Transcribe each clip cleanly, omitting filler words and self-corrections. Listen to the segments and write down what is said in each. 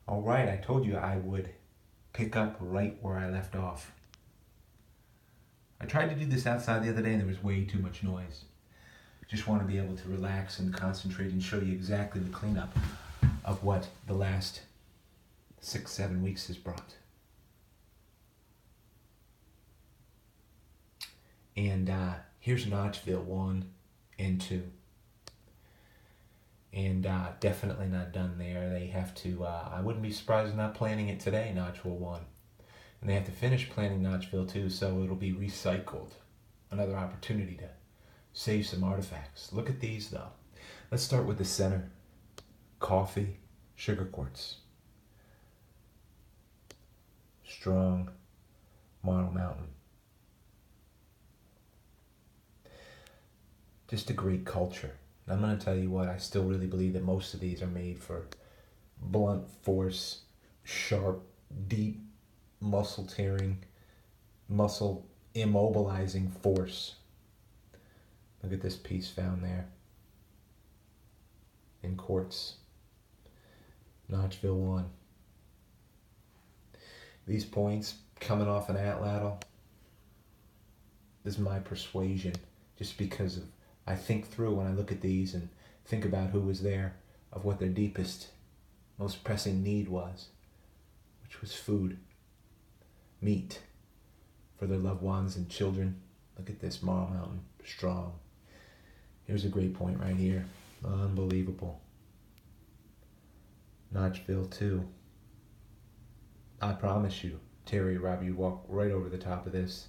All right, I told you I would pick up right where I left off. I tried to do this outside the other day and there was way too much noise. Just want to be able to relax and concentrate and show you exactly the cleanup of what the last 6, 7 weeks has brought. And here's Notchville 1 and 2. And definitely not done there. They have to, I wouldn't be surprised if not planning it today, Notchville 1. And they have to finish planning Notchville 2, so it'll be recycled. Another opportunity to save some artifacts. Look at these though. Let's start with the center. Coffee, sugar quartz. Strong Marble Mountain. Just a great culture. And I'm going to tell you what, I still really believe that most of these are made for blunt force, sharp, deep, muscle tearing, muscle immobilizing force. Look at this piece found there in quartz. Notchville 1. These points coming off an atlatl, this is my persuasion, just because of I think through when I look at these and think about who was there, of what their deepest, most pressing need was, which was food, meat for their loved ones and children. Look at this Marble Mountain, strong. Here's a great point right here. Unbelievable. Notchville 2. I promise you, Terry, Rob, you walk right over the top of this.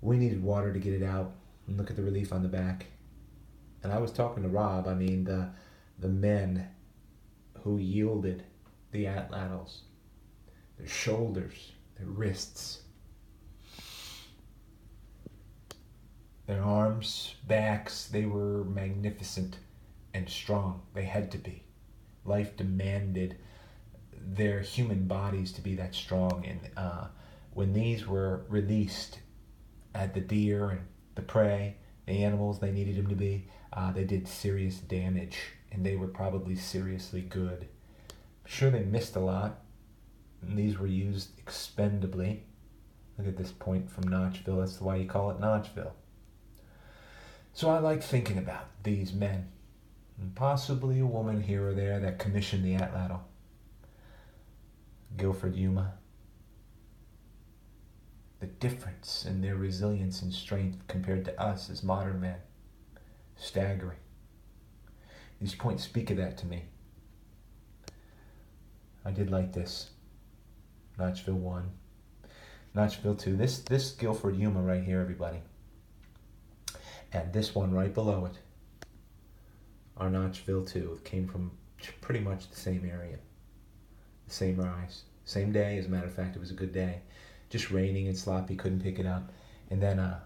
We needed water to get it out. And look at the relief on the back. And I was talking to Rob, the men who yielded the atlatls, their shoulders, their wrists, their arms, backs, they were magnificent and strong. They had to be. Life demanded their human bodies to be that strong. And when these were released at the deer and the prey, the animals they needed them to be, they did serious damage, and they were probably seriously good. Sure, they missed a lot, and these were used expendably. Look at this point from Notchville. That's why you call it Notchville. So I like thinking about these men, and possibly a woman here or there that commissioned the atlatl. Guilford Yuma. The difference in their resilience and strength compared to us as modern men. Staggering. These points speak of that to me. I did like this. Notchville 1. Notchville 2. This Guilford Yuma right here, everybody. And this one right below it are Notchville 2. It came from pretty much the same area. The same rise. Same day, as a matter of fact, it was a good day. Just raining and sloppy, couldn't pick it up. And then I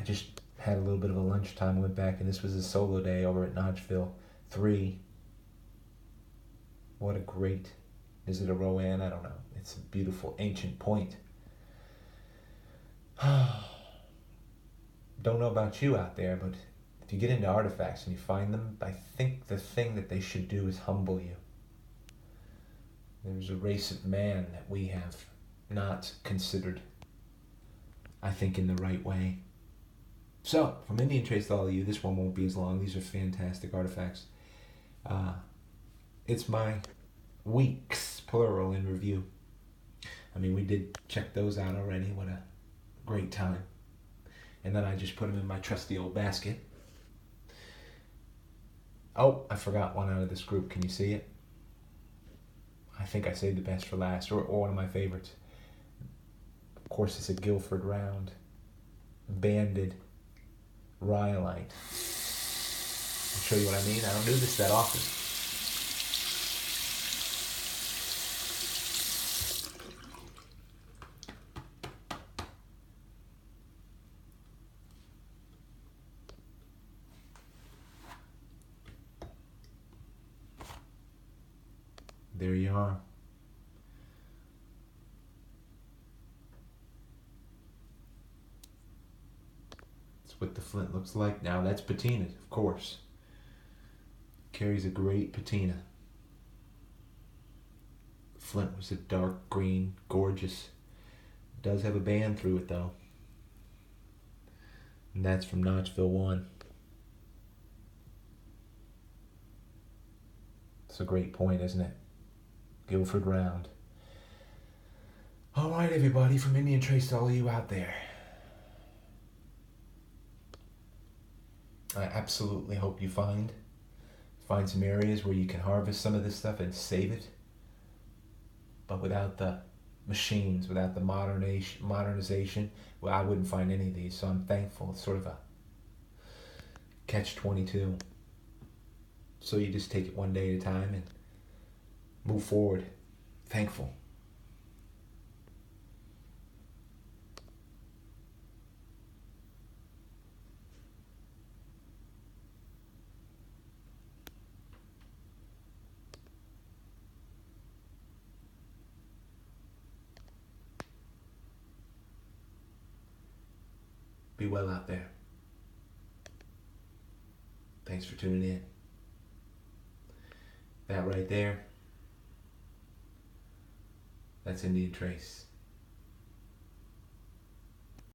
just had a little bit of a lunchtime, went back, and this was a solo day over at Notchville 3. What a great, is it a Rowan? I don't know. It's a beautiful ancient point. Don't know about you out there, but if you get into artifacts and you find them, I think the thing that they should do is humble you. There's a race of man that we have not considered, I think, in the right way. So, from Indian Trace to all of you, this one won't be as long. These are fantastic artifacts. It's my weeks, plural, in review. I mean, we did check those out already. What a great time. And then I just put them in my trusty old basket. Oh, I forgot one out of this group. Can you see it? I think I saved the best for last, or one of my favorites. Of course, it's a Guilford round, banded rhyolite. I'll show you what I mean. I don't do this that often. There you are. That's what the flint looks like. Now that's patinaed, of course. Carries a great patina. Flint was a dark green, gorgeous. It does have a band through it though. And that's from Notchville 1. It's a great point, isn't it? Guilford Round. All right, everybody, from Indian Trace to all you out there. I absolutely hope you find some areas where you can harvest some of this stuff and save it, but without the machines, without the modernization, well, I wouldn't find any of these. So I'm thankful. It's sort of a catch-22. So you just take it one day at a time and move forward. Thankful. Be well out there. Thanks for tuning in. That right there, that's Indian Trace.